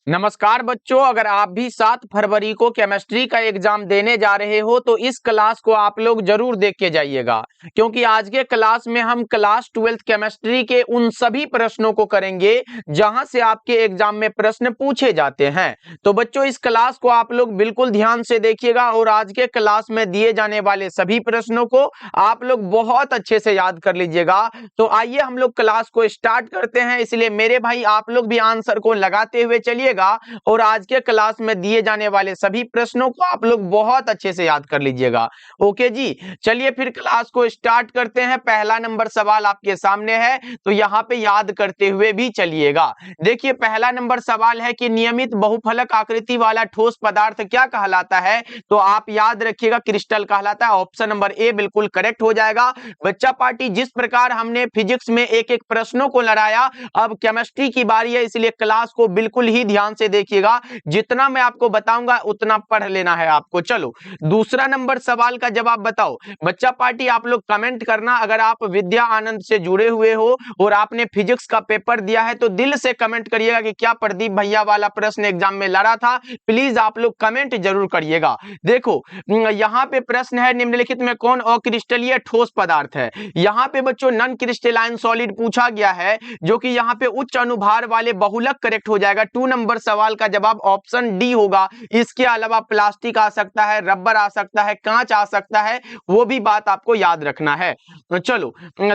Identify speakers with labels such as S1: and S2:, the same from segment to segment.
S1: नमस्कार बच्चों, अगर आप भी 7 फरवरी को केमिस्ट्री का एग्जाम देने जा रहे हो तो इस क्लास को आप लोग जरूर देख के जाइएगा, क्योंकि आज के क्लास में हम क्लास 12th केमिस्ट्री के उन सभी प्रश्नों को करेंगे जहां से आपके एग्जाम में प्रश्न पूछे जाते हैं। तो बच्चों, इस क्लास को आप लोग बिल्कुल ध्यान से देखिएगा और आज के क्लास में दिए जाने वाले सभी प्रश्नों को आप लोग बहुत अच्छे से याद कर लीजिएगा। तो आइए हम लोग क्लास को स्टार्ट करते हैं। इसलिए मेरे भाई, आप लोग भी आंसर को लगाते हुए चलिए और आज के क्लास में दिए जाने वाले सभी प्रश्नों को आप लोग बहुत अच्छे से याद कर लीजिएगा। ओके जी, चलिए फिर क्लास को स्टार्ट करते हैं। पहला नंबर सवाल आपके सामने है, तो यहाँ पे याद करते हुए भी चलिएगा। देखिए, पहला नंबर सवाल है कि नियमित बहुफलक आकृति वाला ठोस पदार्थ क्या कहलाता है? तो आप याद रखिएगा, क्रिस्टल कहलाता है। ऑप्शन नंबर ए बिल्कुल करेक्ट हो जाएगा। बच्चा पार्टी, जिस प्रकार हमने फिजिक्स में एक एक प्रश्नों को लड़ाया, अब केमिस्ट्री की बारी है, इसलिए क्लास को बिल्कुल ही ध्यान से देखिएगा। जितना मैं आपको बताऊंगा उतना पढ़ लेना है आपको। चलो, दूसरा नंबर सवाल का जवाब बताओ। बच्चा पार्टी, आप लोग कमेंट करना। अगर आप विद्या आनंद से जुड़े हुए हो और आपने फिजिक्स का पेपर दिया है तो दिल से कमेंट करिएगा कि क्या प्रदीप भैया वाला प्रश्न एग्जाम में लड़ा था। प्लीज आप लोग कमेंट जरूर करिएगा। देखो, यहाँ पे प्रश्न है, निम्नलिखित में कौन अक्रिस्टलीय ठोस पदार्थ है? यहाँ पे बच्चों नॉन क्रिस्टलाइन सॉलिड पूछा गया है, जो कि यहाँ पे उच्च अनुभार वाले बहुलक करेक्ट हो जाएगा। 2 नंबर सवाल का जवाब ऑप्शन डी होगा। इसके अलावा प्लास्टिक आ सकता है, रबर आ सकता है, कांच आ सकता है, वो भी बात आपको याद रखना है। चलो,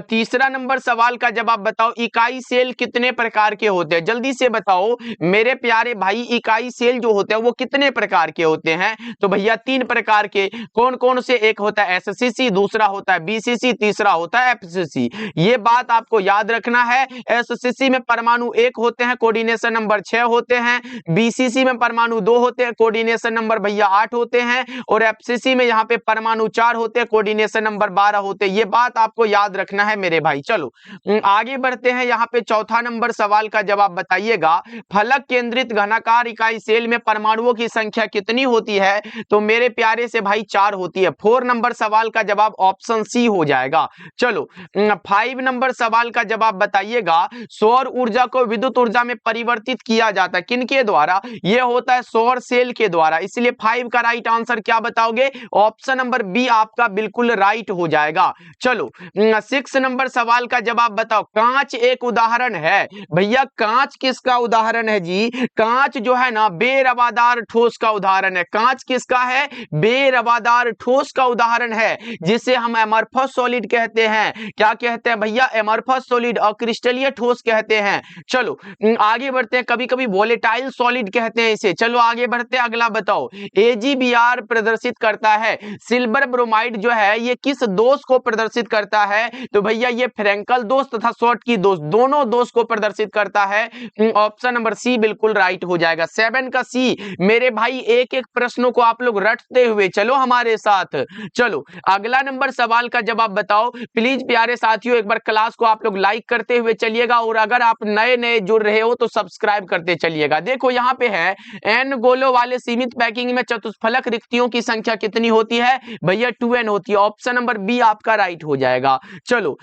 S1: तीसरा नंबर सवाल का जवाब बताओ। इकाई सेल कितने प्रकार के होते हैं? जल्दी से बताओ मेरे प्यारे भाई, इकाई सेल जो होते हैं वो कितने प्रकार के होते हैं? तो भैया 3 प्रकार के। कौन कौन से? एक होता है एससीसी, दूसरा होता है बीसीसी, तीसरा होता है एफसीसी। ये बात आपको याद रखना है। एससीसी में परमाणु 1 होते हैं, कोऑर्डिनेशन नंबर 6 होते हैं। बीसीसी में परमाणु 2 होते हैं, कोऑर्डिनेशन नंबर भैया 8 होते हैं। और एफसीसी में यहाँ पे परमाणु 4 होते हैं, कोऑर्डिनेशन नंबर 12 होते हैं। ये बात आपको याद रखना है मेरे भाई। चलो आगे बढ़ते हैं। यहाँ पे चौथा नंबर सवाल का जवाब बताइएगा। फलक केंद्रित घनाकार इकाई सेल में परमाणुओं की संख्या कितनी होती है? तो मेरे प्यारे से भाई 4 होती है। 4 नंबर सवाल का जवाब ऑप्शन सी हो जाएगा। चलो, 5 नंबर सवाल का जवाब बताइएगा। सौर ऊर्जा को विद्युत ऊर्जा में परिवर्तित किया जाता है किनके द्वारा? यह होता है सौर सेल के द्वारा। इसलिए 5 का राइट आंसर क्या बताओगे? ऑप्शन नंबर बी आपका बिल्कुल राइट हो जाएगा। चलो, 6 नंबर सवाल का जवाब बताओ। कांच एक उदाहरण है। भैया कांच किसका उदाहरण है जी? कांच जो है ना, बेरवादार ठोस का उदाहरण है। कांच किसका है? बेरवादार ठोस का उदाहरण है, जिसे हम एमरफस सॉलिड कहते हैं। क्या कहते हैं भैया? Amorphous solid. और क्रिस्टलीय ठोस कहते हैं। चलो आगे बढ़ते हैं। कभी कभी वोलेटाइल सॉलिड कहते हैं इसे। चलो आगे बढ़ते हैं, अगला बताओ। AgBr प्रदर्शित करता है सिल्वर ब्रोमाइड जो है, ये किस दोष को प्रदर्शित करता है? तो भैया ये फ्रैंकल दोष तथा शॉर्टकी दोष, दोनों दोष को प्रदर्शित करता है। ऑप्शन नंबर सी बिल्कुल राइट हो जाएगा। 7 का सी। मेरे भाई एक एक प्रश्नों को आप लोग रटते हुए चलो हमारे साथ। चलो अगला नंबर सवाल का जवाब बताओ। प्लीज प्यारे साथियों, एक बार क्लास को आप लोग लाइक करते हुए चलिएगा और अगर आप नए नए जुड़ रहे हो तो सब्सक्राइब करते चलिएगा। देखो यहाँ पे है, एन गोलों वाले सीमित पैकिंग में चतुष्फलक रिक्तियों की संख्या कितनी होती है? भैया 2n होती है। ऑप्शन नंबर बी आपका राइट हो जाएगा। चलो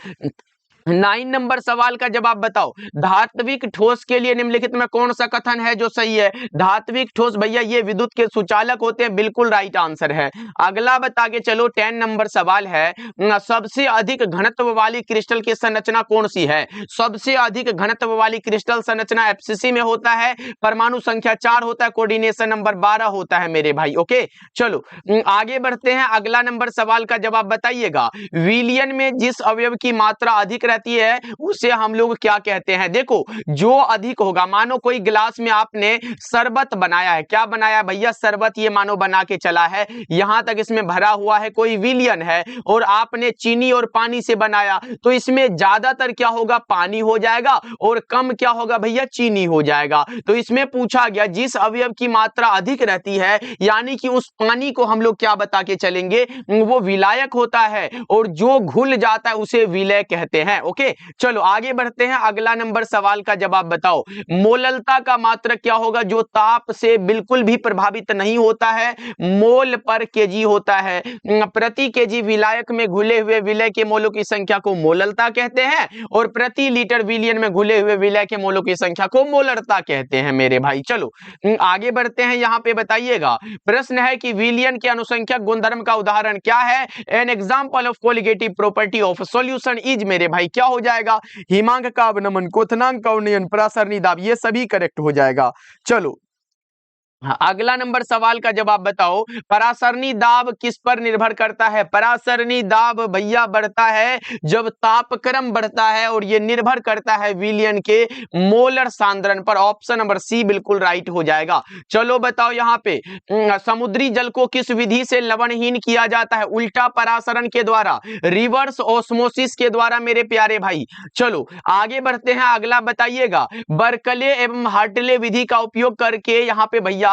S1: 9 नंबर सवाल का जवाब बताओ। धात्विक ठोस के लिए निम्नलिखित में कौन सा कथन है जो सही है? धात्विक ठोस भैया ये विद्युत के सुचालक होते हैं, बिल्कुल राइट आंसर है। अगला बता के चलो, 10 नंबर सवाल है। सबसे अधिक घनत्व वाली क्रिस्टल की संरचना कौन सी है? सबसे अधिक घनत्व वाली क्रिस्टल संरचना एफसीसी में होता है, परमाणु संख्या 4 होता है, कोऑर्डिनेशन नंबर 12 होता है मेरे भाई। ओके, चलो आगे बढ़ते हैं। अगला नंबर सवाल का जवाब बताइएगा। विलयन में जिस अवयव की मात्रा अधिक रहती है उसे हम लोग क्या कहते हैं? देखो, जो अधिक होगा, मानो कोई गिलास में आपने शरबत बनाया है। क्या बनाया भैया? शरबत। ये मानो बना के चला है, यहां तक इसमें भरा हुआ है, कोई विलयन है, और आपने चीनी और पानी से बनाया, तो इसमें ज्यादातर क्या होगा? पानी हो जाएगा, और कम क्या होगा भैया? चीनी हो जाएगा। तो इसमें पूछा गया जिस अवयव की मात्रा अधिक रहती है, यानी कि उस पानी को हम लोग क्या बता के चलेंगे? वो विलायक होता है, और जो घुल जाता है उसे विलय कहते हैं। ओके, चलो आगे बढ़ते हैं। अगला नंबर सवाल का जवाब बताओ। मोललता का मात्रक क्या होगा? जो ताप से बिल्कुल भी प्रभावित नहीं होता है, मोल पर केजी होता है। प्रति केजी विलायक में घुले हुए विलय के मोलों की संख्या को मोललता कहते हैं और प्रति लीटर विलयन में घुले हुए विलय के मोलों की संख्या को मोलरता कहते हैं मेरे भाई। चलो आगे बढ़ते हैं। यहां पे बताइएगा, प्रश्न है कि विलयन के अनुसंख्यक गुणधर्म का उदाहरण क्या है? An example of colligative property of solution is, मेरे भाई क्या हो जाएगा? हिमांक का अवनमन, क्वथनांक का उन्नयन, परासरणी दाब, ये सभी करेक्ट हो जाएगा। चलो अगला नंबर सवाल का जवाब बताओ। परासरणी दाब किस पर निर्भर करता है? परासरणी दाब भैया बढ़ता है जब तापक्रम बढ़ता है और यह निर्भर करता है विलयन के मोलर सांद्रण पर। ऑप्शन नंबर सी बिल्कुल राइट हो जाएगा। चलो बताओ यहाँ पे, समुद्री जल को किस विधि से लवणहीन किया जाता है? उल्टा परासरण के द्वारा, रिवर्स ऑस्मोसिस के द्वारा मेरे प्यारे भाई। चलो आगे बढ़ते हैं। अगला बताइएगा, बर्कले एवं हार्टले विधि का उपयोग करके यहाँ पे भैया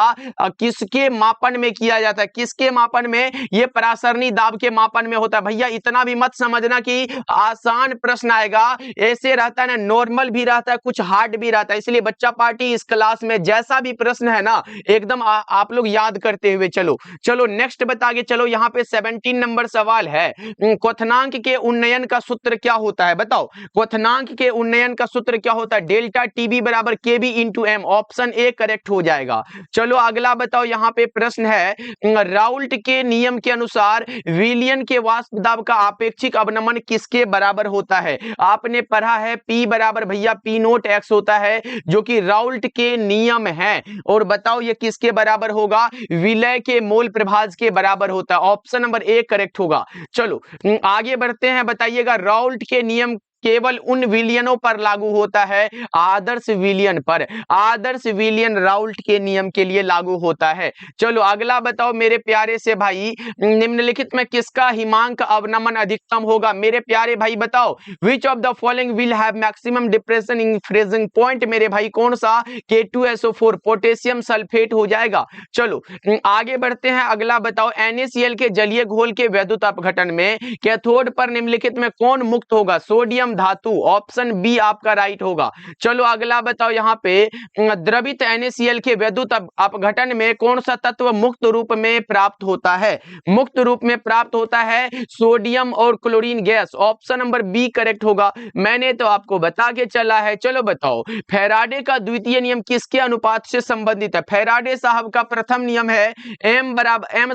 S1: किसके मापन में किया जाता है? किसके मापन में? ये परासरणी दाब के मापन में होता है। भैया इतना भी मत समझना कि आसान प्रश्न आएगा, ऐसे रहता है ना, नॉर्मल भी रहता है, कुछ हार्ड भी रहता है। इसलिए बच्चा पार्टी इस क्लास में जैसा भी प्रश्न है ना, एकदम आप लोग याद करते हुए चलो नेक्स्ट बता के चलो। यहाँ पे 17 नंबर सवाल है, क्वथनांक के उन्नयन का सूत्र क्या होता है? बताओ क्वथनांक के उन्नयन का सूत्र क्या होता है? डेल्टा टीबी बराबर KB into M. Option A correct हो जाएगा। चलो अगला बताओ। यहाँ पे प्रश्न है, राउल्ट के नियम के अनुसार विलयन के वाष्प दाब का आपेक्षिक अवनमन किसके बराबर होता है? आपने पढ़ा है P बराबर भैया P नोट X होता है, जो कि राउल्ट के नियम है। और बताओ ये किसके बराबर होगा? विलय के मोल प्रभाज के बराबर होता है। ऑप्शन नंबर ए करेक्ट होगा। चलो आगे बढ़ते हैं। बताइएगा, राउल्ट के नियम केवल उन विलयनों पर लागू होता है, आदर्श विलयन पर। आदर्श विलयन राउल्ट के नियम के लिए लागू होता है। चलो अगला बताओ मेरे प्यारे से भाई, निम्नलिखित में किसका हिमांक अवनमन अधिकतम होगा? मेरे प्यारे भाई बताओ, विच of the following will have maximum depression in freezing point? मेरे भाई कौन सा? K2SO4 पोटेशियम सल्फेट हो जाएगा। चलो आगे बढ़ते हैं। अगला बताओ, NaCl के जलीय घोल के वैद्युत अपघटन में कैथोड पर निम्नलिखित में कौन मुक्त होगा? सोडियम धातु। ऑप्शन बी आपका राइट होगा। चलो अगला बताओ, यहाँ पे द्रवित NaCl के वैद्युत अपघटन में कौन सा तत्व मुक्त रूप में प्राप्त होता है? मुक्त रूप में प्राप्त होता है सोडियम और chlorine gas. Option number B correct होगा। मैंने तो आपको बता के चला है। चलो बताओ, फैराडे का द्वितीय नियम किसके अनुपात से संबंधित है? फैराडे साहब का प्रथम नियम है M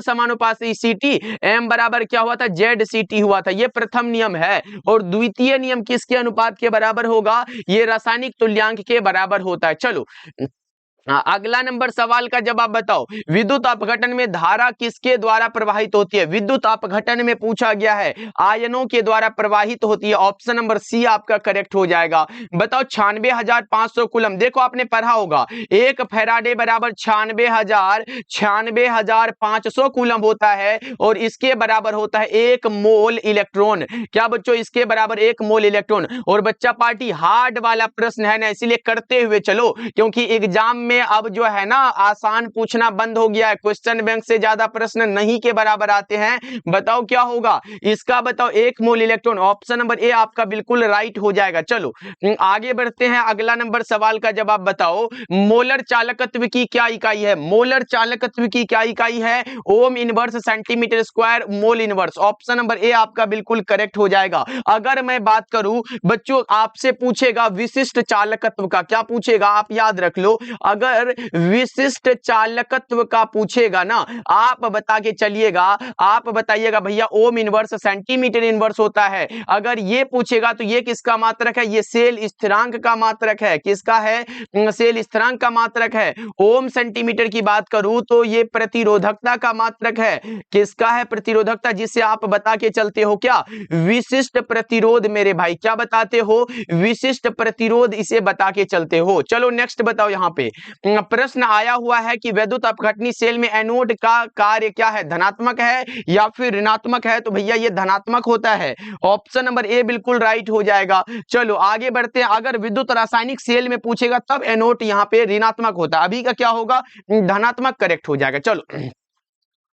S1: समानुपाती CT। M बराबर क्या हुआ था? ZCT हुआ था। ये प्रथम नियम है। और द्वितीय नियम किसके अनुपात के बराबर होगा? ये रासायनिक तुल्यांक के बराबर होता है। चलो अगला नंबर सवाल का जवाब बताओ। विद्युत अपघटन में धारा किसके द्वारा प्रवाहित होती है? विद्युत अपघटन में पूछा गया है, आयनों के द्वारा प्रवाहित होती है। ऑप्शन नंबर सी आपका करेक्ट हो जाएगा। बताओ 96,500 कूलम। देखो आपने पढ़ा होगा, एक फैराडे बराबर 96,500 कूलम होता है और इसके बराबर होता है 1 मोल इलेक्ट्रॉन। क्या बच्चों? इसके बराबर 1 मोल इलेक्ट्रॉन। और बच्चा पार्टी हार्ड वाला प्रश्न है ना, इसलिए करते हुए चलो, क्योंकि एग्जाम में अब जो है ना आसान पूछना बंद हो गया है। क्वेश्चन बैंक से ज्यादा प्रश्न नहीं के बराबर आते हैं। बताओ क्या होगा इसका? बताओ 1 मोल इलेक्ट्रॉन। ऑप्शन नंबर ए आपका बिल्कुल राइट हो जाएगा। चलो आगे बढ़ते हैं। अगला नंबर सवाल का जवाब बताओ। मोलर चालकत्व की क्या इकाई है? मोलर चालकत्व की क्या इकाई है? Ohm inverse centimetre square mole inverse. Option number A आपका बिल्कुल करेक्ट हो जाएगा। अगर मैं बात करूं बच्चों, आपसे पूछेगा विशिष्ट चालकत्व का, क्या पूछेगा आप याद रख लो। अगर विशिष्ट चालकत्व का पूछेगा ना, आप बता के चलिएगा, आप बताइएगा भैया ओम इनवर्स सेंटीमीटर इनवर्स होता है। अगर ये पूछेगा तो ये किसका मात्रक है? ये सेल स्थिरांक का मात्रक है। किसका है? सेल स्थिरांक का मात्रक है। ओम सेंटीमीटर की बात करूं तो ये प्रतिरोधकता का मात्रक है। किसका है? प्रतिरोधकता, जिसे आप बता के चलते हो क्या? विशिष्ट प्रतिरोध। मेरे भाई क्या बताते हो? विशिष्ट प्रतिरोध, इसे बता के चलते हो। चलो नेक्स्ट बताओ। यहाँ पे प्रश्न आया हुआ है कि वैद्युत अपघटनी सेल में एनोड का कार्य क्या है? धनात्मक है या फिर ऋणात्मक है? तो भैया ये धनात्मक होता है। ऑप्शन नंबर ए बिल्कुल राइट हो जाएगा। चलो आगे बढ़ते हैं। अगर विद्युत रासायनिक सेल में पूछेगा तब एनोड यहाँ पे ऋणात्मक होता है। अभी का क्या होगा? धनात्मक करेक्ट हो जाएगा। चलो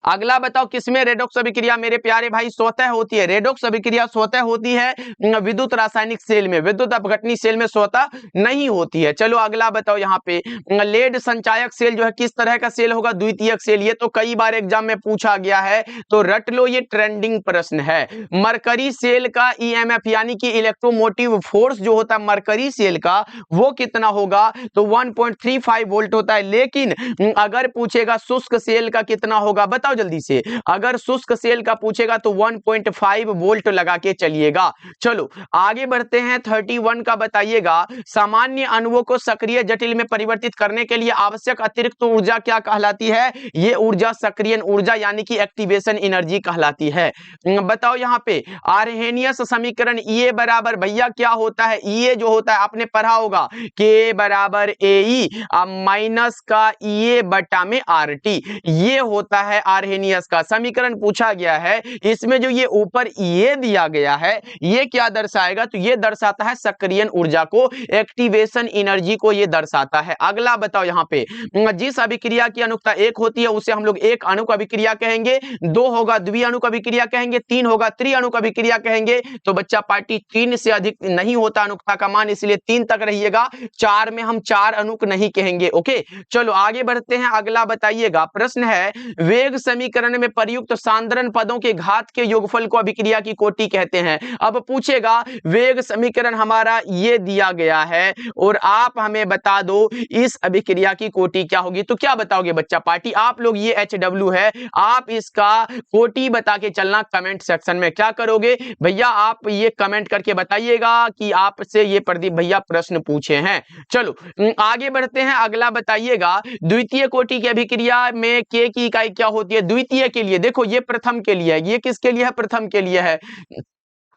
S1: अगला बताओ किसमें रेडॉक्स अभिक्रिया मेरे प्यारे भाई स्वतः होती है? रेडॉक्स अभिक्रिया स्वतः होती है विद्युत रासायनिक सेल में, विद्युत अपघटनी सेल में स्वतः नहीं होती है। चलो अगला बताओ यहाँ पे लेड संचायक सेल जो है किस तरह का सेल होगा? द्वितीयक सेल। ये तो कई बार एग्जाम में पूछा गया है, तो रट लो, ये ट्रेंडिंग प्रश्न है। मरकरी सेल का ईएमएफ यानी कि इलेक्ट्रोमोटिव फोर्स जो होता है मरकरी सेल का, वो कितना होगा? तो 1.35 वोल्ट होता है। लेकिन अगर पूछेगा शुष्क सेल का कितना होगा, बताओ जल्दी से। अगर शुष्क सेल का पूछेगा तो 1.5 वोल्ट लगा के चलिएगा। चलो आगे बढ़ते हैं। 31 का बताइएगा, सामान्य अणुओं को सक्रिय जटिल में परिवर्तित करने के लिए आवश्यक अतिरिक्त ऊर्जा क्या कहलाती है? ये ऊर्जा सक्रियण ऊर्जा यानी कि एक्टिवेशन एनर्जी कहलाती है। बताओ यहाँ पे आर्हेनियस समीकरण ये बराबर भैया क्या होता है? ये जो होता है आपने पढ़ा होगा, के बराबर ए माइनस का ये बटा में आर टी, ये होता है आर्हेनियस का समीकरण पूछा गया है। इसमें जो ये ऊपर ये दिया गया है ये क्या दर्शाएगा? तो ये दर्शाता है सक्रियण ऊर्जा को, एक्टिवेशन एनर्जी को ये दर्शाता है। अगला बताओ यहाँ पे, जिस अभिक्रिया की अनुकता 1 होती है उसे हम लोग एक अणुक अभिक्रिया कहेंगे, 2 होगा द्विअणुक अभिक्रिया कहेंगे, 3 होगा त्रिअणुक अभिक्रिया कहेंगे। तो बच्चा पार्टी 3 से अधिक नहीं होता अनुकता का मान, इसलिए 3 तक रहिएगा। 4 में हम 4 अणुक नहीं कहेंगे। ओके चलो आगे बढ़ते हैं। अगला बताइएगा, प्रश्न है वेग समीकरण में प्रयुक्त सांद्रण पदों के घात के योगफल को अभिक्रिया की कोटि कहते हैं। अब पूछेगा वेग समीकरण हमारा ये दिया गया है और आप हमें बता दो इस अभिक्रिया की कोटि क्या होगी। तो क्या बताओगे बच्चा पार्टी? आप लोग ये HW है, आप इसका कोटि बता के चलना कमेंट सेक्शन में। क्या करोगे भैया? आप ये कमेंट करके बताइएगा कि आपसे ये प्रदीप भैया प्रश्न पूछे हैं। चलो आगे बढ़ते हैं। अगला बताइएगा, द्वितीय कोटि की अभिक्रिया में के की इकाई क्या होती है? द्वितीय के लिए देखो ये प्रथम के लिए है, ये किसके लिए है? प्रथम के लिए है,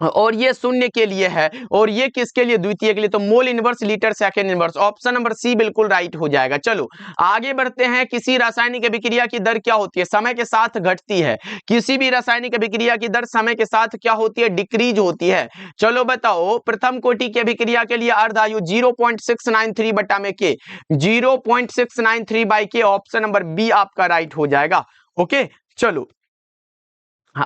S1: और ये शून्य के लिए है, और ये किसके लिए? द्वितीय के लिए। तो mole inverse litre second inverse, option number C बिल्कुल राइट हो जाएगा। चलो आगे बढ़ते हैं। किसी रासायनिक अभिक्रिया की दर क्या होती है? समय के साथ घटती है। किसी भी रासायनिक अभिक्रिया की दर समय के साथ क्या होती है? डिक्रीज होती है। चलो बताओ प्रथम कोटि की अभिक्रिया के लिए अर्ध आयु 0.693 बटा में के, 0.693 बाई के, ऑप्शन नंबर बी आपका राइट हो जाएगा। ओके चलो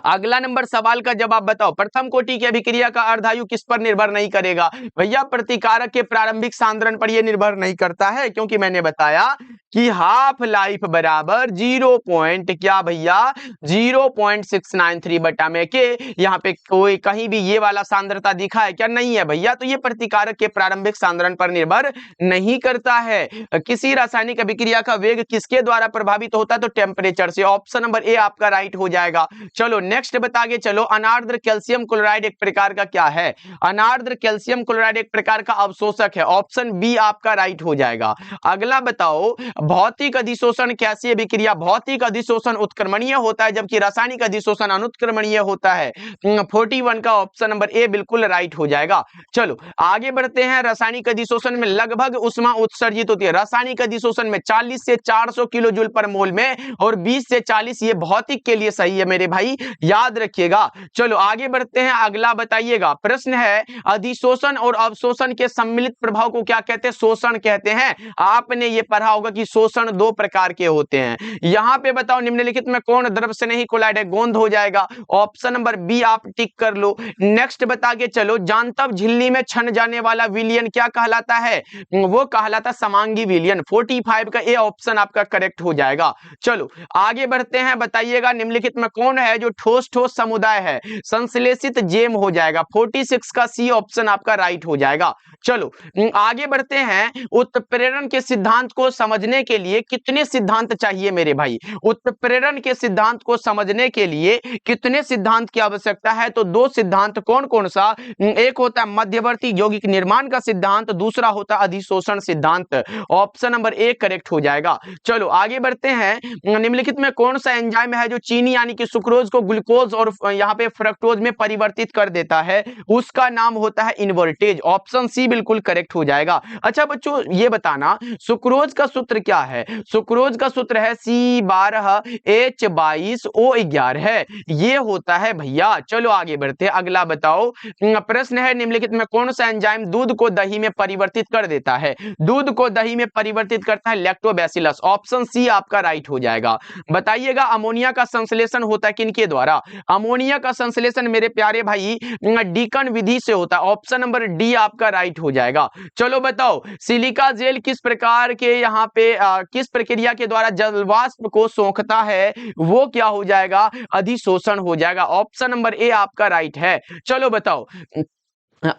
S1: अगला नंबर सवाल का जवाब बताओ। प्रथम कोटि की अभिक्रिया का अर्धायु किस पर निर्भर नहीं करेगा? भैया प्रतिकारक के प्रारंभिक सांद्रण पर यह निर्भर नहीं करता है, क्योंकि मैंने बताया कि हाफ लाइफ बराबर 0.693 बटा में के। यहाँ पे कोई कहीं भी ये वाला सांद्रता दिखा है क्या? नहीं है भैया। तो ये प्रतिकारक के प्रारंभिक सांद्रण पर निर्भर नहीं करता है। किसी रासायनिक अभिक्रिया का वेग किसके द्वारा प्रभावित होता है? तो टेम्परेचर से, ऑप्शन नंबर ए आपका राइट हो जाएगा। चलो नेक्स्ट बता के चलो, अनार्द्र कैल्शियम क्लोराइड एक प्रकार का क्या है? अनार्द्र कैल्शियम क्लोराइड एक प्रकार का अवशोषक है, ऑप्शन बी आपका राइट हो जाएगा। अगला बताओ भौतिक अधिशोषण कैसी अभिक्रिया? भौतिक अधिशोषण उत्क्रमणीय होता है, जबकि रासायनिक अधिशोषण अनुत्क्रमणीय होता है। 41 का ऑप्शन नंबर ए बिल्कुल राइट हो जाएगा। चलो आगे बढ़ते हैं। रासायनिक अधिशोषण में लगभग उष्मा उत्सर्जित होती है। रासायनिक अधिशोषण में 40 से 400 किलो जूल पर मोल में, और 20 से 40 ये भौतिक के लिए सही है मेरे भाई, याद रखिएगा। चलो आगे बढ़ते हैं। अगला बताइएगा, प्रश्न है अधिशोषण और अवशोषण के सम्मिलित प्रभाव को क्या कहते हैं? शोषण कहते हैं। आपने ये पढ़ा होगा कि शोषण 2 प्रकार के होते हैं। यहां पे बताओ निम्नलिखित में कौन द्रव से नहीं कोलाइड है? गोंद हो जाएगा, ऑप्शन नंबर बी आप टिक कर लो। नेक्स्ट बता के चलो, जानतब झिल्ली में छन जाने वाला विलयन क्या कहलाता है? वो कहलाता समांगी विलयन। 45 का ए ऑप्शन आपका करेक्ट हो जाएगा। चलो आगे बढ़ते हैं। बताइएगा निम्नलिखित में कौन है जो ठोस ठोस समुदाय है? संश्लेषित जेम हो जाएगा। 46 का सी ऑप्शन आपका राइट हो जाएगा। चलो आगे बढ़ते हैं। उत्प्रेरण के सिद्धांत को समझने के लिए कितने सिद्धांत चाहिए मेरे भाई? उत्प्रेरण के सिद्धांत को समझने के लिए कितने सिद्धांत की आवश्यकता है? तो 2 सिद्धांत। कौन कौन सा? एक होता है मध्यवर्ती यौगिक निर्माण का सिद्धांत, दूसरा होता है अधिशोषण सिद्धांत। ऑप्शन नंबर ए करेक्ट हो जाएगा। चलो आगे बढ़ते हैं। निम्नलिखित में कौन सा एंजाइम है जो चीनी यानी कि सुक्रोज को ग्लूकोज और यहाँ पे फ्रक्टोज में परिवर्तित कर देता है? उसका नाम होता है इन्वर्टेज, ऑप्शन सी बिल्कुल करेक्ट हो जाएगा। अच्छा बच्चों ये बताना, सुक्रोज का सूत्र क्या है? सुक्रोज का सूत्र है C12H22O11 है, ये होता है भैया। चलो आगे बढ़ते हैं, अगला बताओ। प्रश्न है निम्नलिखित में कौन सा एंजाइम दूध को दही में परिवर्तित कर देता है? दूध को दही में परिवर्तित करता है लैक्टोबैसिलस। ऑप्शन सी आपका राइट हो जाएगा। बताइएगा अमोनिया का संश्लेषण होता है किनके द्वारा? अमोनिया का संश्लेषण मेरे प्यारे भाई डीकन विधि से होता है। ऑप्शन नंबर डी आपका राइट हो जाएगा। चलो बताओ सिलिका जेल किस प्रकार के यहाँ पे किस प्रक्रिया के द्वारा जलवाष्प को सोखता है? वो क्या हो जाएगा? अधिशोषण हो जाएगा। ऑप्शन नंबर ए आपका राइट है। चलो बताओ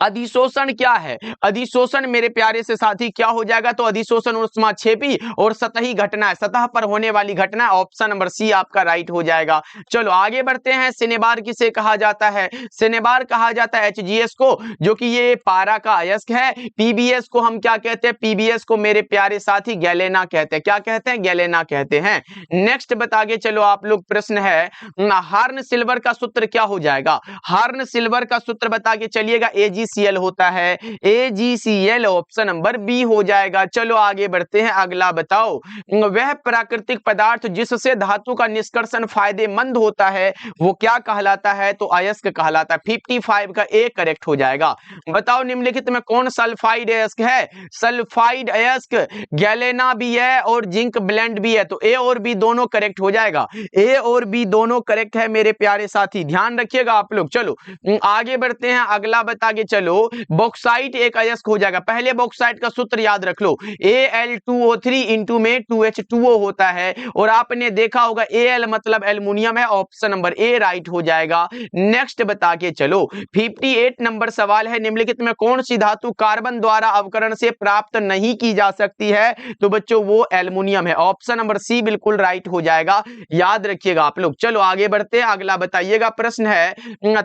S1: अधिशोषण क्या है? अधिशोषण मेरे प्यारे से साथी क्या हो जाएगा? तो अधिशोषण ऊष्माक्षेपी और सतही घटना है, सतह पर होने वाली घटना। ऑप्शन नंबर सी आपका राइट हो जाएगा। चलो आगे बढ़ते हैं। सिनेबार किसे कहा जाता है? सिनेबार कहा जाता है HGS को, जो कि ये पारा का अयस्क है। PBS को हम क्या कहते हैं? PBS को मेरे प्यारे साथी गैलेना कहते हैं। क्या कहते हैं? गैलेना कहते हैं। नेक्स्ट बता के चलो आप लोग, प्रश्न है हार्न सिल्वर का सूत्र क्या हो जाएगा? हार्न सिल्वर का सूत्र बता के चलिएगा AgCl होता है। AgCl ऑप्शन नंबर बी हो जाएगा। चलो आगे बढ़ते हैं, अगला बताओ। वह प्राकृतिक पदार्थ जिससे धातु का निष्कर्षण फायदेमंद होता है वो क्या कहलाता है? तो अयस्क कहलाता है। 55 का ए करेक्ट हो जाएगा। बताओ निम्नलिखित में कौन सल्फाइड अयस्क है? सल्फाइड अयस्क गैलेना भी है और जिंक ब्लेंड भी है, तो ए और बी दोनों करेक्ट हो जाएगा। ए और बी दोनों करेक्ट है मेरे प्यारे साथी, ध्यान रखिएगा आप लोग। चलो आगे बढ़ते हैं, अगला बता के चलो। बॉक्साइट एक अयस्क हो जाएगा। पहले बॉक्साइट का सूत्र याद रख लो, Al2O3 इंटू में 2H2O होता है, और आपने देखा होगा Al मतलब एल्युमिनियम है। ऑप्शन नंबर ए राइट हो जाएगा। नेक्स्ट बता के चलो 58 नंबर सवाल है, निम्नलिखित में कौन सी धातु कार्बन द्वारा अवकरण से प्राप्त नहीं की जा सकती है? तो बच्चों वो एल्युमिनियम है। ऑप्शन नंबर सी बिल्कुल राइट हो जाएगा, याद रखिएगा आप लोग। चलो आगे बढ़ते हैं, अगला बताइएगा। प्रश्न है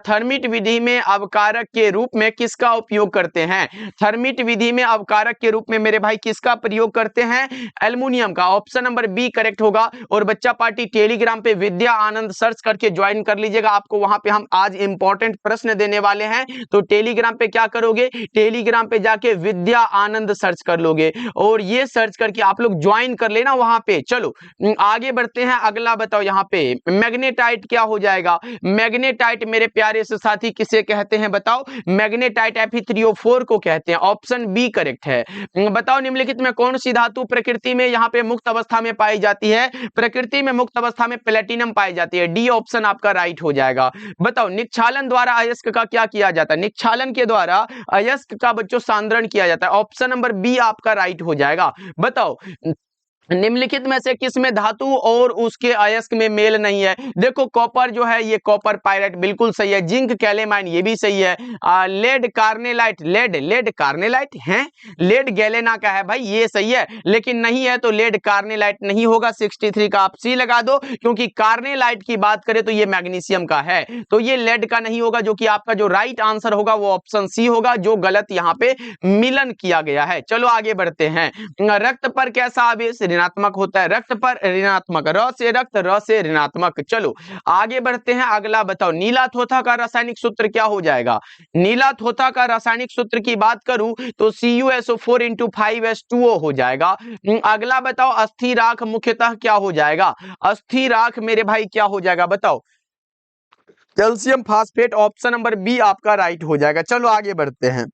S1: थर्मिट विधि में अवकारक के रूप में किसका उपयोग करते हैं? थर्मिट विधि में अवकारक के रूप में मेरे भाई किसका प्रयोग करते हैं? एल्युमिनियम का। ऑप्शन नंबर बी करेक्ट होगा। और बच्चा पार्टी टेलीग्राम पे विद्या आनंद सर्च करके ज्वाइन कर लीजिएगा, आपको वहां पे हम आज इंपॉर्टेंट प्रश्न देने वाले हैं। तो टेलीग्राम पे क्या करोगे? टेलीग्राम पे जाके विद्या आनंद सर्च कर लोगे, और ये सर्च करके आप लोग ज्वाइन कर लेना वहां पे। चलो आगे बढ़ते हैं, अगला बताओ। यहाँ पे मैग्नेटाइट क्या हो जाएगा? मैग्नेटाइट मेरे प्यारे से साथी किसे कहते हैं बताओ? मैग्नेटाइट Fe3O4 को कहते हैं। ऑप्शन बी करेक्ट है। बताओ निम्नलिखित में कौन सी धातु प्रकृति में यहाँ पे मुक्त अवस्था में पाई जाती है? प्रकृति में मुक्त अवस्था में प्लेटिनम पाई जाती है। डी ऑप्शन आपका राइट हो जाएगा। बताओ निक्षालन द्वारा अयस्क का क्या किया जाता है? निक्षालन के द्वारा अयस्क का बच्चों सांद्रण किया जाता है। ऑप्शन नंबर बी आपका राइट हो जाएगा। बताओ निम्नलिखित में से किसमें धातु और उसके अयस्क में मेल नहीं है? देखो कॉपर जो है ये कॉपर पायराइट बिल्कुल सही है। जिंक कैलेमाइन ये भी सही है। लेड कार्नेलाइट, लेड कार्नेलाइट है, लेड गैलेना का है भाई, ये सही है। लेकिन नहीं है तो लेड कार्नेलाइट नहीं होगा। 63 का आप सी लगा दो, क्योंकि कार्नेलाइट की बात करें तो ये मैग्नीशियम का है, तो ये लेड का नहीं होगा। जो कि आपका जो राइट आंसर होगा वो ऑप्शन सी होगा, जो गलत यहाँ पे मिलन किया गया है। चलो आगे बढ़ते हैं। रक्त पर कैसा आवेश ऋणात्मक होता है? रक्त पर ऋणात्मक, र से रक्त, र से ऋणात्मक। चलो आगे बढ़ते हैं, अगला बताओ। नीला थोथा का रासायनिक सूत्र क्या हो जाएगा? नीला थोथा का रासायनिक सूत्र की बात करूं तो CuSO4 इंटू 5H2O हो जाएगा। अगला बताओ अस्थि राख मुख्यतः क्या हो जाएगा? अस्थि राख मेरे भाई क्या हो जाएगा बताओ? Calcium phosphate. Option number B आपका राइट हो जाएगा। चलो आगे बढ़ते हैं,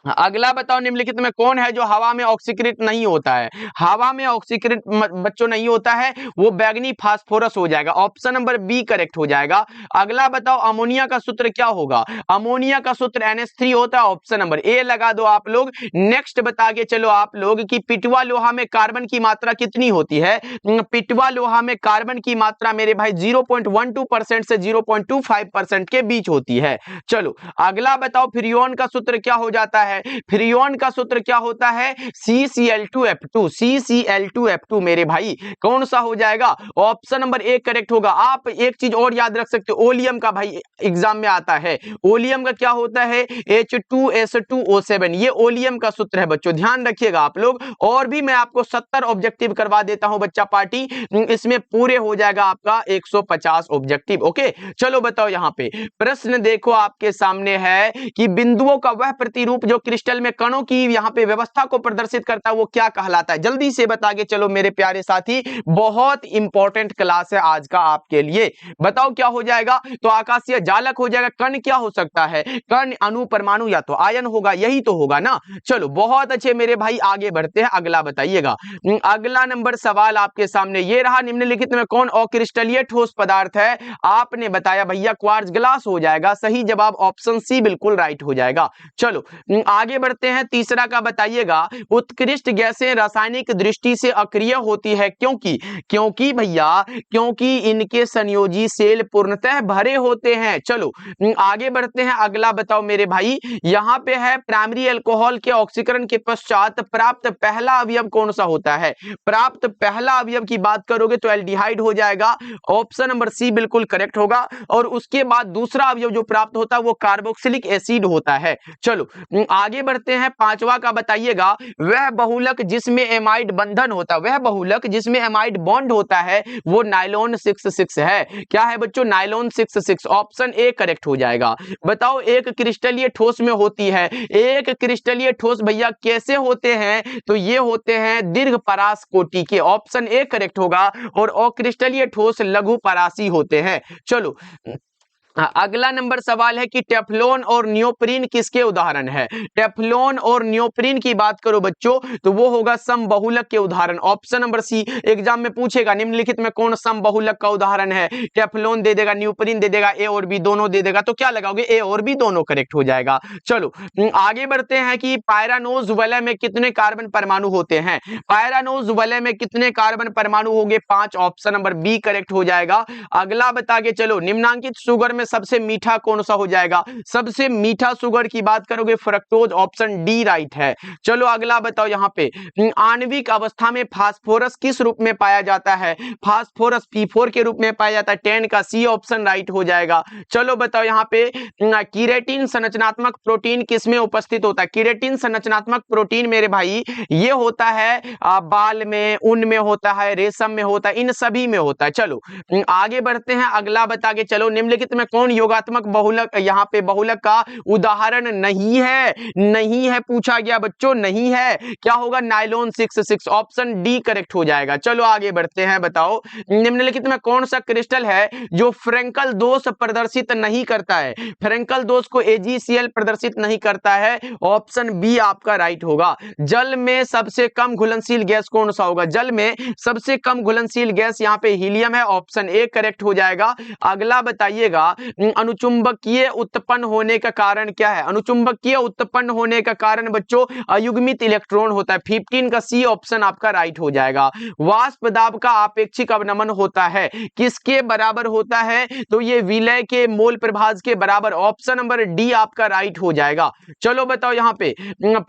S1: अगला बताओ निम्नलिखित में कौन है जो हवा में ऑक्सीकृत नहीं होता है? हवा में ऑक्सीकृत बच्चों नहीं होता है, वो बैगनी फास्फोरस हो जाएगा। ऑप्शन नंबर बी करेक्ट हो जाएगा। अगला बताओ अमोनिया का सूत्र क्या होगा? अमोनिया का सूत्र NH3 होता है। ऑप्शन नंबर ए लगा दो आप लोग। नेक्स्ट बता के चलो आप लोग कि पिटवा लोहा में कार्बन की मात्रा कितनी होती है? पिटवा लोहा में कार्बन की मात्रा मेरे भाई 0.12% से 0.25% के बीच होती है। चलो अगला बताओ फ्रियोन का सूत्र क्या हो जाता है? फ्रियोन का सूत्र क्या होता है? CCl2F2। CCl2F2 मेरे भाई कौन सा हो जाएगा? ऑप्शन नंबर ए करेक्ट होगा। आप एक चीज और याद रख सकते हो, ओलियम का भाई एग्जाम में आता है। ओलियम का क्या होता है? H2S2O7। ये ओलियम का सूत्र है बच्चों, ध्यान रखिएगा आप लोग। और भी मैं आपको 70 ऑब्जेक्टिव करवा देता हूं बच्चा पार्टी, इसमें पूरे हो जाएगा आपका 150 ऑब्जेक्टिव। ओके चलो बताओ, यहां पे प्रश्न देखो आपके सामने है कि बिंदुओं का वह प्रतिरूप जो क्रिस्टल में कणों की यहाँ पे व्यवस्था को प्रदर्शित करता है वो क्या कहलाता है? जल्दी से बता के चलो मेरे प्यारे साथी, बहुत इंपॉर्टेंट क्लास है आज का आपके लिए। बताओ क्या हो जाएगा? तो आकाशीय जालक हो जाएगा। कण क्या हो सकता है? कण, अणु, परमाणु या तो आयन होगा, यही तो होगा ना। चलो बहुत अच्छे मेरे भाई, आगे बढ़ते हैं, अगला बताइएगा। अगला नंबर सवाल आपके सामने ये रहा, निम्नलिखित में कौन अक्रिस्टलीय ठोस पदार्थ है? आपने बताया भैया क्वार्ट्ज ग्लास हो जाएगा। सही जवाब ऑप्शन सी बिल्कुल राइट हो जाएगा। चलो आगे बढ़ते हैं, तीसरा का बताइएगा। उत्कृष्ट गैसें रासायनिक दृष्टि से अक्रिय होती है क्योंकि भैया क्योंकि इनके संयोजी सेल पूर्णतः भरे होते हैं। चलो आगे बढ़ते हैं, अगला बताओ मेरे भाई। यहां पे है प्राइमरी अल्कोहल के ऑक्सीकरण के पश्चात प्राप्त पहला अवयव कौन सा होता है? प्राप्त पहला अवयव की बात करोगे तो एल्डिहाइड हो जाएगा। ऑप्शन नंबर सी बिल्कुल करेक्ट होगा। और उसके बाद दूसरा अवयव जो प्राप्त होता है वो कार्बोक्सिलिक एसिड होता है। चलो आगे बढ़ते हैं, पांचवा का बताइएगा। वह बहुलक जिसमें एमाइड बंधन होता है, वह बहुलक जिसमें एमाइड बॉन्ड होता है वो नायलॉन 66 है। क्या है बच्चों? नायलॉन 66। ऑप्शन ए करेक्ट हो जाएगा। बताओ एक क्रिस्टलीय ठोस में होती है। एक क्रिस्टलीय ठोस भैया कैसे होते हैं? तो ये होते हैं दीर्घ परास कोटि के। ऑप्शन ए करेक्ट होगा। और अक्रिस्टलीय ठोस लघु परासी होते हैं। चलो अगला नंबर सवाल है कि टेफ्लॉन और नियोप्रीन किसके उदाहरण है? टेफ्लॉन और नियोप्रीन की बात करो बच्चों तो वो होगा समबहुलक के उदाहरण। ऑप्शन नंबर सी एग्जाम में पूछेगा, निम्नलिखित में कौन समबहुलक का उदाहरण है? टेफ्लॉन दे देगा, नियोप्रीन दे देगा, ए और बी दोनों दे देगा, तो क्या लगाओगे? ए और बी दोनों करेक्ट हो जाएगा। चलो आगे बढ़ते हैं कि पायरानोज वलय में कितने कार्बन परमाणु होते हैं? पायरानोज वलय में कितने कार्बन परमाणु होंगे? 5। ऑप्शन नंबर बी करेक्ट हो जाएगा। अगला बता के चलो, निम्नांकित शुगर सबसे मीठा कौन सा हो जाएगा? सबसे मीठा शुगर की बात करोगे फ्रक्टोज। ऑप्शन डी राइट है। चलो अगला बताओ, यहां पे आणविक अवस्था में फास्फोरस किस रूप में पाया जाता है? फास्फोरस P4 के रूप में पाया जाता है। 10 का सी ऑप्शन राइट हो जाएगा। चलो बताओ यहां पे कीरेटिन संरचनात्मक प्रोटीन किसमें उपस्थित होता है? कीरेटिन संरचनात्मक प्रोटीन मेरे भाई ये होता है बाल में, ऊन में होता है, रेशम में होता है, इन सभी में होता है। चलो आगे बढ़ते हैं, अगला बता के चलो, निम्नलिखित में कौन योगात्मक बहुलक, यहाँ पे बहुलक का उदाहरण नहीं है? नहीं है पूछा गया बच्चों, नहीं है। क्या होगा? नायलॉन 66। ऑप्शन डी करेक्ट हो जाएगा। चलो आगे बढ़ते हैं, बताओ निम्नलिखित में कौन सा क्रिस्टल है जो फ्रेंकल दोष प्रदर्शित नहीं करता है? फ्रेंकल दोष को AgCl प्रदर्शित नहीं करता है। ऑप्शन बी आपका राइट होगा। जल में सबसे कम घुलनशील गैस कौन सा होगा? जल में सबसे कम घुलनशील गैस यहाँ पे हीलियम है। ऑप्शन ए करेक्ट हो जाएगा। अगला बताइएगा, अनुचुंबकीय उत्पन्न होने का कारण क्या है? अनुचुंबकीय उत्पन्न होने का कारण बच्चों अयुग्मित इलेक्ट्रॉन होता है। 15 का सी ऑप्शन आपका राइट हो जाएगा। वाष्प दाब का आपेक्षिक अवनमन होता है, किसके बराबर होता है? तो ये विलय के मोल प्रभाज के बराबर। ऑप्शन नंबर डी आपका राइट हो जाएगा। चलो बताओ यहाँ पे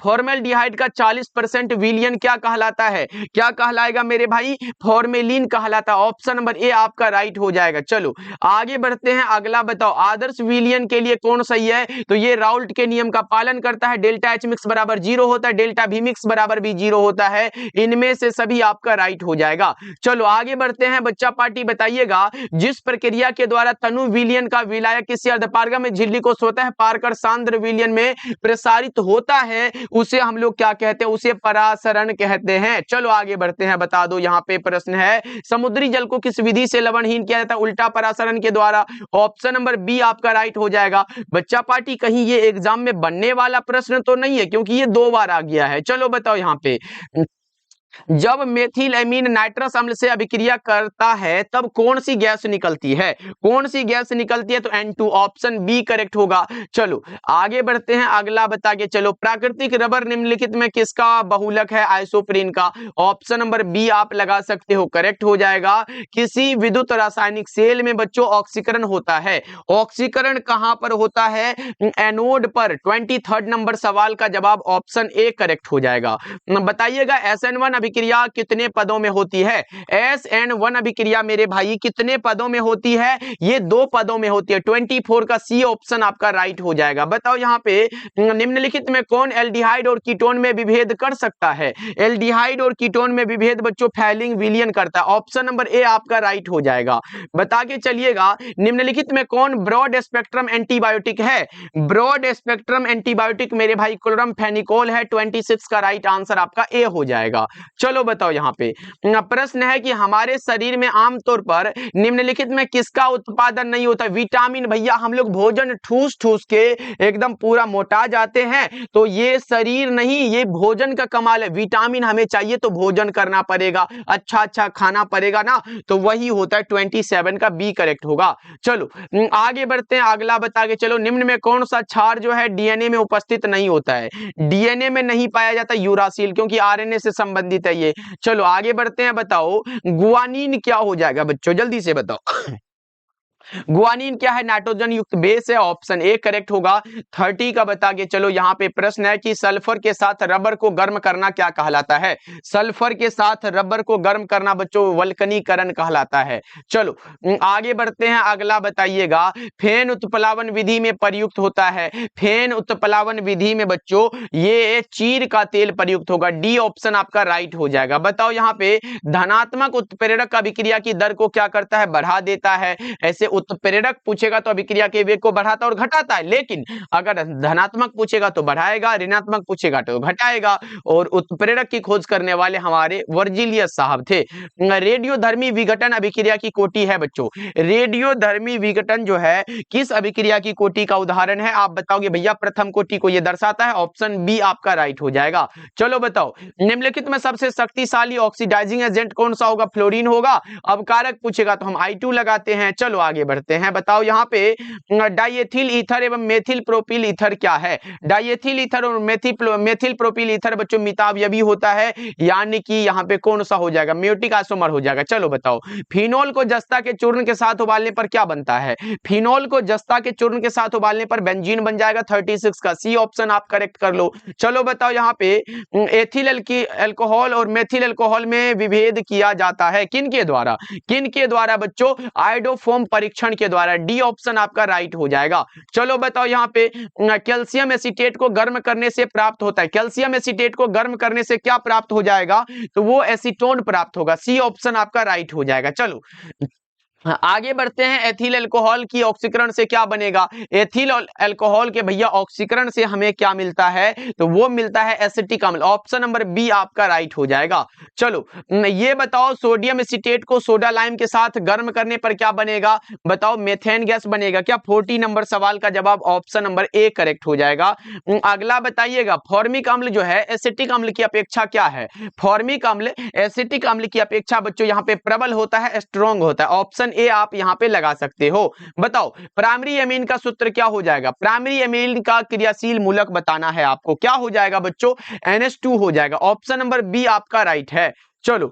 S1: फॉर्मेल्डिहाइड का 40% विलियन क्या कहलाता है? क्या कहलाएगा मेरे भाई? फॉर्मेलिन कहलाता है। ऑप्शन नंबर ए आपका राइट हो जाएगा। चलो आगे बढ़ते हैं, अगला बताओ आदर्श विलयन के लिए कौन सही है? तो ये राउल्ट के नियम का पालन करता है। डेल्टा H मिक्स बराबर 0 होता है, डेल्टा V मिक्स बराबर भी 0 होता है। इनमें से सभी आपका राइट हो जाएगा। चलो आगे बढ़ते हैं, बच्चा पार्टी बताइएगा, जिस प्रक्रिया के द्वारा तनु विलयन का विलायक किसी अर्धपारगम्य झिल्ली को स्वतः पार कर सांद्र विलयन में प्रसारित होता है उसे हम लोग क्या कहते हैं? उसे परासरण कहते हैं। चलो आगे बढ़ते हैं, बता दो। यहाँ पे प्रश्न है, समुद्री जल को किस विधि से लवणहीन किया जाता है? उल्टा परासरण के द्वारा। ऑप्शन नंबर बी आपका राइट हो जाएगा। बच्चा पार्टी कहीं ये एग्जाम में बनने वाला प्रश्न तो नहीं है, क्योंकि ये 2 बार आ गया है। चलो बताओ यहाँ पे, जब मेथिल एमीन नाइट्रस अम्ल से अभिक्रिया करता है तब कौन सी गैस निकलती है? कौन सी गैस निकलती है? तो N2। ऑप्शन बी करेक्ट होगा। चलो आगे बढ़ते हैं, अगला बता के चलो, प्राकृतिक रबर निम्नलिखित में किसका बहुलक है? आइसोप्रीन का। ऑप्शन नंबर बी आप लगा सकते हो, करेक्ट हो जाएगा। किसी विद्युत रासायनिक सेल में बच्चों ऑक्सीकरण होता है। ऑक्सीकरण कहां पर होता है? एनोड पर। 23rd नंबर सवाल का जवाब ऑप्शन ए करेक्ट हो जाएगा। बताइएगा SN1 अभिक्रिया कितने पदों में होती है? SN1 अभिक्रिया मेरे भाई कितने पदों में होती है? ये 2 पदों में होती है। 24 का सी ऑप्शन आपका राइट हो जाएगा। बताओ यहाँ पे निम्नलिखित में कौन एल्डिहाइड और कीटोन में विभेद कर सकता है? एल्डिहाइड और कीटोन में विभेद बच्चों फैलिंग विलियन करता है। ऑप्शन नंबर ए आपका राइट हो जाएगा। बता के चलिएगा निम्नलिखित में कौन ब्रॉड स्पेक्ट्रम एंटीबायोटिक है? ब्रॉड स्पेक्ट्रम एंटीबायोटिक मेरे भाई क्लोरामफेनिकोल है। 26 का राइट आंसर आपका ए हो जाएगा। चलो बताओ यहाँ पे प्रश्न है कि हमारे शरीर में आमतौर पर निम्नलिखित में किसका उत्पादन नहीं होता? विटामिन। भैया हम लोग भोजन ठूस ठूस के एकदम पूरा मोटा जाते हैं, तो ये शरीर नहीं, ये भोजन का कमाल है। विटामिन हमें चाहिए तो भोजन करना पड़ेगा, अच्छा अच्छा खाना पड़ेगा ना, तो वही होता है। 27 का बी करेक्ट होगा। चलो आगे बढ़ते हैं, अगला बता के चलो निम्न में कौन सा क्षार जो है डीएनए में उपस्थित नहीं होता है? डीएनए में नहीं पाया जाता यूरासिल, क्योंकि आरएनए से संबंधित है ये। चलो आगे बढ़ते हैं, बताओ गुआनिन क्या हो जाएगा बच्चों, जल्दी से बताओ। गुआनिन क्या है? नाइट्रोजन युक्त बेस है। ऑप्शन ए करेक्ट होगा। 30 का बता के चलो यहाँ पे प्रश्न है कि सल्फर के साथ रबर को गर्म करना क्या कहलाता है? सल्फर के साथ रबर को गर्म करना बच्चों वल्कनीकरण कहलाता है। चलो आगे बढ़ते हैं, अगला बताइएगा फेन उत्प्लावन विधि में प्रयुक्त होता है। फेन उत्प्लावन विधि में बच्चों ये चीर का तेल प्रयुक्त होगा। डी ऑप्शन आपका राइट हो जाएगा। बताओ यहाँ पे धनात्मक उत्प्रेरक अभिक्रिया की दर को क्या करता है? बढ़ा देता है। ऐसे उत्प्रेरक पूछेगा तो अभिक्रिया के वेग को बढ़ाता और घटाता है, लेकिन अगर धनात्मक पूछेगा तो बढ़ाएगा, ऋणात्मक पूछेगा तो घटाएगा। और उत्प्रेरक की खोज करने वाले हमारे वर्जिलियस साहब थे। रेडियोधर्मी विघटन अभिक्रिया की कोटि है बच्चों। रेडियोधर्मी विघटन जो है किस अभिक्रिया की कोटि का उदाहरण है? आप बताओगे भैया प्रथम कोटि को यह दर्शाता है। ऑप्शन बी आपका राइट हो जाएगा। चलो बताओ निम्नलिखित में सबसे शक्तिशाली ऑक्सीडाइजिंग एजेंट कौन सा होगा? फ्लोरीन होगा। अब कारक पूछेगा तो हम I2 लगाते हैं। चलो आगे बढ़ते हैं, बताओ यहाँ पे डाइएथिल ईथर एवं मेथिल प्रोपिल ईथर क्या है? डाइएथिल ईथर और मेथिल प्रोपिल ईथर बच्चों मितावयवी होता है, यानी कि यहाँ पे कौन सा हो जाएगा? म्यूटिक आइसोमर हो जाएगा। चलो बताओ फिनोल को जस्ता के चूर्ण के साथ उबालने पर क्या बनता है? फिनोल को जस्ता के चूर्ण के साथ उबालने पर बेंजीन बन जाएगा। 36 का सी ऑप्शन आप करेक्ट कर लो। चलो बताओ यहाँ पे एथिल अल्कोहल और मेथिल अल्कोहल में विभेद किया जाता है किन के द्वारा? किन के द्वारा बच्चों? आयोडोफोम परीक्षण के द्वारा। डी ऑप्शन आपका राइट हो जाएगा। चलो बताओ यहाँ पे कैल्शियम एसीटेट को गर्म करने से प्राप्त होता है। कैल्शियम एसीटेट को गर्म करने से क्या प्राप्त हो जाएगा? तो वो एसीटोन प्राप्त होगा। सी ऑप्शन आपका राइट हो जाएगा। चलो आगे बढ़ते हैं, एथिल अल्कोहल की ऑक्सीकरण से क्या बनेगा? एथिल अल्कोहल के भैया ऑक्सीकरण से हमें क्या मिलता है? तो वो मिलता है एसिटिक अम्ल। ऑप्शन नंबर बी आपका राइट हो जाएगा। चलो ये बताओ सोडियम एसीटेट को सोडा लाइम के साथ गर्म करने पर क्या बनेगा? बताओ मेथेन गैस बनेगा क्या? 40 नंबर सवाल का जवाब ऑप्शन नंबर ए करेक्ट हो जाएगा। अगला बताइएगा फॉर्मिक अम्ल जो है एसिटिक अम्ल की अपेक्षा क्या है? फॉर्मिक अम्ल एसिटिक अम्ल की अपेक्षा बच्चों यहाँ पे प्रबल होता है, स्ट्रॉन्ग होता है। ऑप्शन ए आप यहां पे लगा सकते हो। बताओ प्राइमरी एमीन का सूत्र क्या हो जाएगा? प्राइमरी एमीन का क्रियाशील मूलक बताना है आपको। क्या हो जाएगा बच्चों? NH2 हो जाएगा। ऑप्शन नंबर बी आपका राइट है। चलो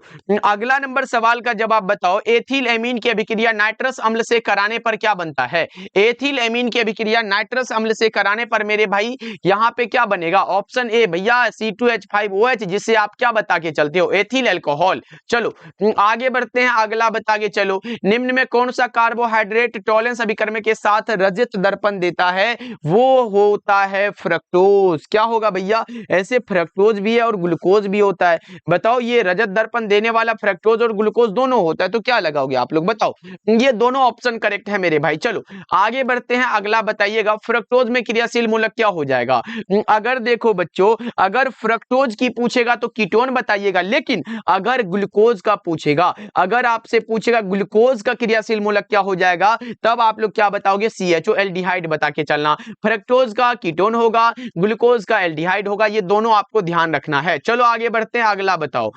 S1: अगला नंबर सवाल का जवाब बताओ एथिल एमीन की अभिक्रिया नाइट्रस अम्ल से कराने पर क्या बनता है? एथिल एमीन की अभिक्रिया नाइट्रस अम्ल से कराने पर मेरे भाई यहाँ पे क्या बनेगा? ऑप्शन ए भैया C2H5OH, जिसे आप क्या बता के चलते हो? Ethyl alcohol. चलो आगे बढ़ते हैं, अगला बता के चलो निम्न में कौन सा कार्बोहाइड्रेट टॉलेंस अभिकर्म के साथ रजत दर्पण देता है? वो होता है फ्रक्टोज। क्या होगा भैया? ऐसे फ्रक्टोज भी है और ग्लूकोज भी होता है। बताओ ये रजत दर्पण देने वाला फ्रक्टोज और ग्लूकोज दोनों होता है, तो क्या लगाओगे आप लोग? बताओ ये दोनों ऑप्शन करेक्ट है मेरे भाई। चलो आगे बढ़ते हैं, अगला बताइएगा फ्रक्टोज में क्रियाशील मूलक क्या हो जाएगा? अगर देखो बच्चों अगर फ्रक्टोज की पूछेगा तो कीटोन बताइएगा, लेकिन अगर ग्लूकोज का पूछेगा, अगर आपसे पूछेगा ग्लूकोज का क्रियाशील मूलक क्या हो जाएगा, तब आप लोग क्या बताओगे? CHO एल्डिहाइड बता के चलना। फ्रक्टोज का कीटोन होगा, ग्लूकोज का एल्डिहाइड होगा, ये दोनों आपको ध्यान रखना है। चलो आगे बढ़ते हैं, अगला बताओ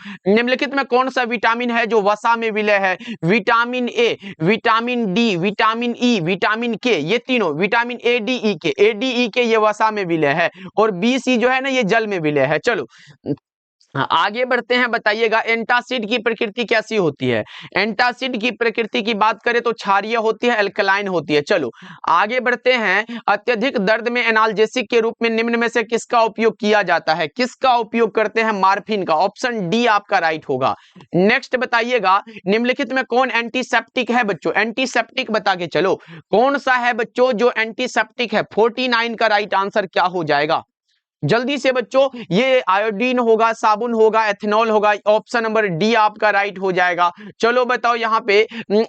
S1: निम्नलिखित में कौन सा विटामिन है जो वसा में विलय है? Vitamin A, vitamin D, vitamin E, vitamin के, ये तीनों विटामिन ए डी ई के ये वसा में विलय है, और बी सी जो है ना ये जल में विलय है। चलो हाँ, आगे बढ़ते हैं। बताइएगा एंटासिड की प्रकृति कैसी होती है। एंटासिड की प्रकृति की बात करें तो क्षारीय होती है, अल्कलाइन होती है। चलो आगे बढ़ते हैं। अत्यधिक दर्द में एनाल्जेसिक के रूप में निम्न में से किसका उपयोग किया जाता है। किसका उपयोग करते हैं, मार्फिन का। ऑप्शन डी आपका राइट होगा। नेक्स्ट बताइएगा निम्नलिखित में कौन एंटीसेप्टिक है बच्चों। एंटीसेप्टिक बता के चलो कौन सा है बच्चों जो एंटीसेप्टिक है। 49 का राइट आंसर क्या हो जाएगा जल्दी से बच्चों। ये आयोडीन होगा, साबुन होगा, एथेनॉल होगा। ऑप्शन नंबर डी आपका राइट हो जाएगा। चलो बताओ यहाँ पे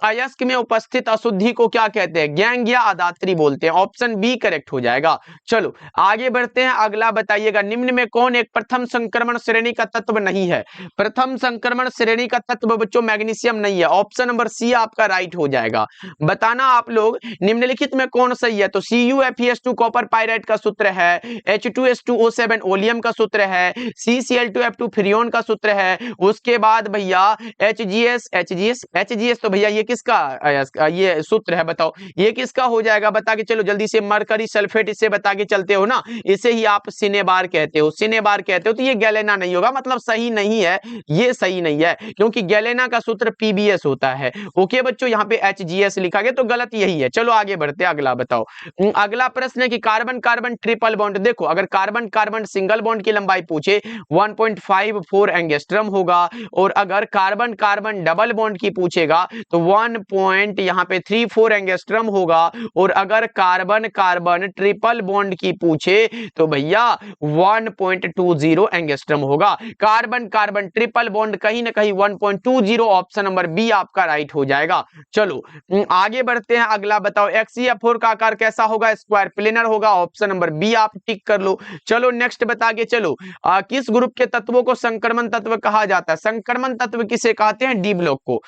S1: अयस्क में उपस्थित अशुद्धि को क्या कहते हैं, गैंग या अदात्री बोलते हैं। ऑप्शन बी करेक्ट हो जाएगा। चलो आगे बढ़ते हैं। अगला बताइएगा निम्न में कौन एक प्रथम संक्रमण श्रेणी का तत्व नहीं है। प्रथम संक्रमण श्रेणी का तत्व बच्चों मैग्नीशियम नहीं है। ऑप्शन नंबर सी आपका राइट हो जाएगा। बताना आप लोग निम्नलिखित में कौन सही है। तो CuFeS2 कॉपर पाइराइट का सूत्र है, H2S2O7 ओलियम का सूत्र है, CCl2F2 फ्रियोन का सूत्र है। उसके बाद भैया HGS तो भैया ये किसका ये सूत्र है बताओ, ये किसका हो जाएगा बता के चलो जल्दी से। मरकरी सल्फेट इसे बता के चलते हो ना, इसे ही आप सिनेबार कहते हो, सिनेबार कहते हो। तो ये गैलेना नहीं होगा, मतलब सही नहीं है, ये सही नहीं है क्योंकि गैलेना का सूत्र PbS होता है। ओके बच्चों, यहाँ पे HGS लिखा गया तो गलत यही है। चलो आगे बढ़ते हैं। अगला बताओ। अगला प्रश्न है कि कार्बन कार्बन ट्रिपल बॉन्ड। देखो अगर कार्बन कार्बन सिंगल बॉन्ड की लंबाई पूछे 1.54 एंगस्ट्रम होगा, और अगर कार्बन कार्बन डबल बॉन्ड की पूछेगा तो 1 यहाँ पे 34 एंगस्ट्रम होगा, और अगर कार्बन कार्बन ट्रिपल बॉन्ड की पूछे तो भैया 1.20 एंगस्ट्रम होगा। कार्बन कार्बन ट्रिपल बॉन्ड कहीं ना कहीं 1.20। ऑप्शन नंबर बी आपका राइट हो जाएगा। चलो आगे बढ़ते हैं। अगला बताओ XeF4 का आकार कैसा होगा, स्क्वायर प्लेनर होगा। ऑप्शन नंबर बी आप टिक कर लो। चलो नेक्स्ट बता के चलो किस ग्रुप के तत्वों को संक्रमण तत्व कहा जाता है। संक्रमण तत्व किसे कहते हैं, डी ब्लॉक को।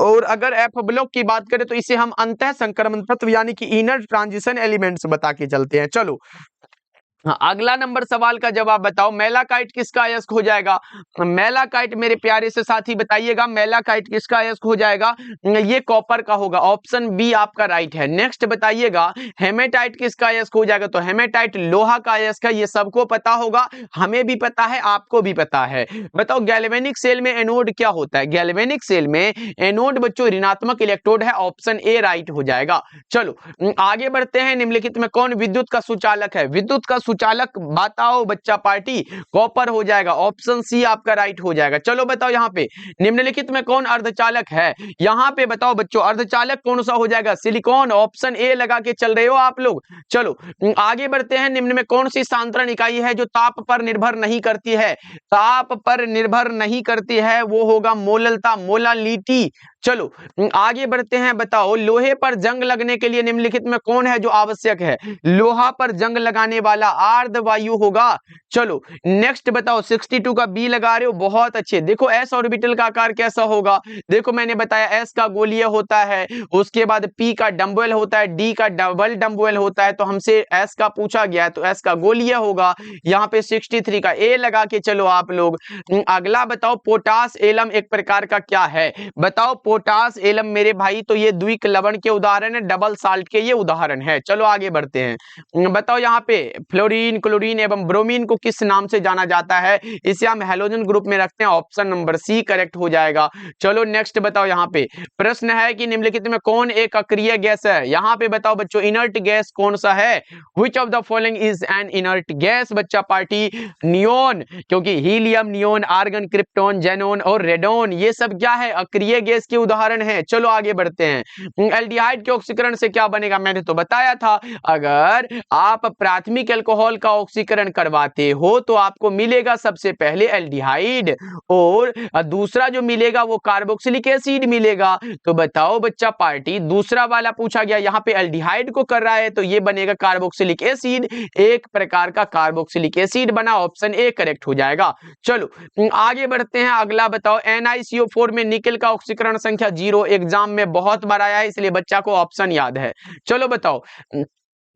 S1: और अगर F ब्लॉक की बात करें तो इसे हम अंतः संक्रमण तत्व यानी कि इनर ट्रांजिशन एलिमेंट्स बता के चलते हैं। चलो हाँ, अगला नंबर सवाल का जवाब बताओ। मेलाकाइट किसका अयस्क हो जाएगा। मेलाकाइट मेरे प्यारे से साथी बताइएगा, मेलाकाइट किसका अयस्क हो जाएगा, ये कॉपर का होगा। ऑप्शन बी आपका राइट है। नेक्स्ट बताइएगा हेमेटाइट किसका अयस्क हो जाएगा। तो हेमेटाइट लोहा का अयस्क है, ये सबको पता होगा, हमें भी पता है, आपको भी पता है। बताओ गैल्वेनिक सेल में एनोड क्या होता है। गैल्वेनिक सेल में एनोड बच्चों ऋणात्मक इलेक्ट्रोड है। ऑप्शन ए राइट हो जाएगा। चलो आगे बढ़ते हैं। निम्नलिखित में कौन विद्युत का सुचालक है। विद्युत का सुचालक बताओ बच्चा पार्टी, कॉपर हो जाएगा। ऑप्शन सी आपका राइट हो जाएगा। चलो बताओ यहाँ पे निम्नलिखित में कौन अर्धचालक है। यहाँ पे बताओ बच्चों अर्धचालक कौन सा हो जाएगा, सिलिकॉन। ऑप्शन ए लगा के चल रहे हो आप लोग। चलो आगे बढ़ते हैं। निम्न में कौन सी सांत्रण इकाई है जो ताप पर निर्भर नहीं करती है। ताप पर निर्भर नहीं करती है, वो होगा मोललता, मोलालिटी। चलो आगे बढ़ते हैं। बताओ लोहे पर जंग लगने के लिए निम्नलिखित में कौन है जो आवश्यक है। लोहा पर जंग लगाने वाला आर्धवायु होगा। चलो नेक्स्ट बताओ 62 का बी लगा रहे हो, बहुत अच्छे। देखो एस ऑर्बिटल का आकार कैसा होगा। देखो मैंने बताया एस का गोलीय होता है, उसके बाद पी का डम्बल होता है, डी का डबल डम्बल होता है। तो हमसे एस का पूछा गया है तो एस का गोलीय होगा। यहाँ पे 63 का ए लगा के चलो आप लोग। अगला बताओ पोटास एलम एक प्रकार का क्या है। बताओ पोटास एलम मेरे भाई, तो ये द्विक लवण के उदाहरण है, डबल साल्ट के ये उदाहरण है। चलो आगे बढ़ते हैं। बताओ यहाँ पे फ्लोरीन क्लोरीन एवं ब्रोमीन को किस नाम से जाना जाता है। इसे हम हैलोजन ग्रुप में रखते हैं। ऑप्शन नंबर सी करेक्ट हो जाएगा। चलो नेक्स्ट बताओ। यहाँ पे प्रश्न है कि निम्नलिखित में कौन एक अक्रिय गैस है। यहाँ पे बताओ बच्चों इनर्ट गैस कौन सा है। Which of the following is an inert gas बच्चा पार्टी, नियोन, क्योंकि helium, neon, argon, krypton, xenon और रेडोन ये सब क्या है, अक्रिय गैस के उदाहरण है। चलो आगे बढ़ते हैं। एल्डिहाइड के ऑक्सीकरण से क्या बनेगा, मैंने तो बताया था। अगर आप प्राथमिक अल्कोहल का ऑक्सीकरण करवाते हो तो आपको मिलेगा सबसे पहले एल्डिहाइड, और दूसरा जो मिलेगा वो कार्बोक्सिलिक एसिड मिलेगा। तो बताओ बच्चा पार्टी दूसरा वाला पूछा गया, यहाँ पे एल्डिहाइड को कर रहा है तो ये बनेगा कार्बोक्सिलिक एसिड, एक प्रकार का कार्बोक्सिलिक एसिड बना। ऑप्शन ए करेक्ट हो जाएगा। चलो आगे बढ़ते हैं। अगला बताओ NiCO4 में निकेल का ऑक्सीकरण संख्या 0। एग्जाम में बहुत बार आया है इसलिए बच्चा को ऑप्शन याद है। चलो बताओ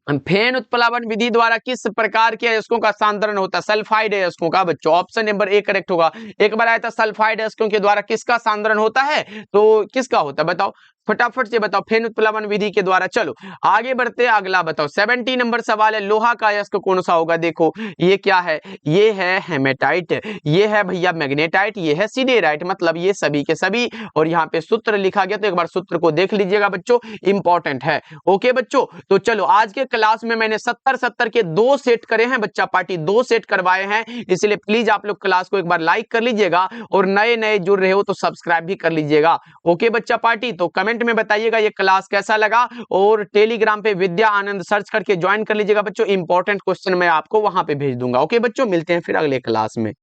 S1: फेन उत्प्लावन विधि द्वारा किस प्रकार के अयस्कों का सांद्रण होता है, सल्फाइड अयस्कों का। बच्चों ऑप्शन नंबर ए करेक्ट होगा। एक बार आया था सल्फाइड अयस्कों के द्वारा किसका सांद्रण होता है, तो किसका होता है बताओ, फटाफट से बताओ, फेन उत्प्लवन विधि के द्वारा। चलो आगे बढ़ते हैं, अगला बताओ। 70 नंबर सवाल है, लोहा का अयस्क कौन सा होगा? देखो ये क्या है, ये है हेमेटाइट, ये है भैया मैग्नेटाइट, ये है सिडेराइट, मतलब ये सभी के सभी। और यहाँ पे सूत्र लिखा गया, तो एक बार सूत्र को देख लीजिएगा बच्चों, इंपॉर्टेंट है। ओके बच्चों, तो चलो आज के क्लास में मैंने 70 के 2 सेट करे हैं बच्चा पार्टी, 2 सेट करवाए हैं, इसलिए प्लीज आप लोग क्लास को एक बार लाइक कर लीजिएगा और नए नए जुड़ रहे हो तो सब्सक्राइब भी कर लीजिएगा। ओके बच्चा पार्टी, तो कमेंट में बताइएगा ये क्लास कैसा लगा, और टेलीग्राम पे विद्या आनंद सर्च करके ज्वाइन कर लीजिएगा बच्चों, इंपॉर्टेंट क्वेश्चन मैं आपको वहां पे भेज दूंगा। ओके बच्चों, मिलते हैं फिर अगले क्लास में।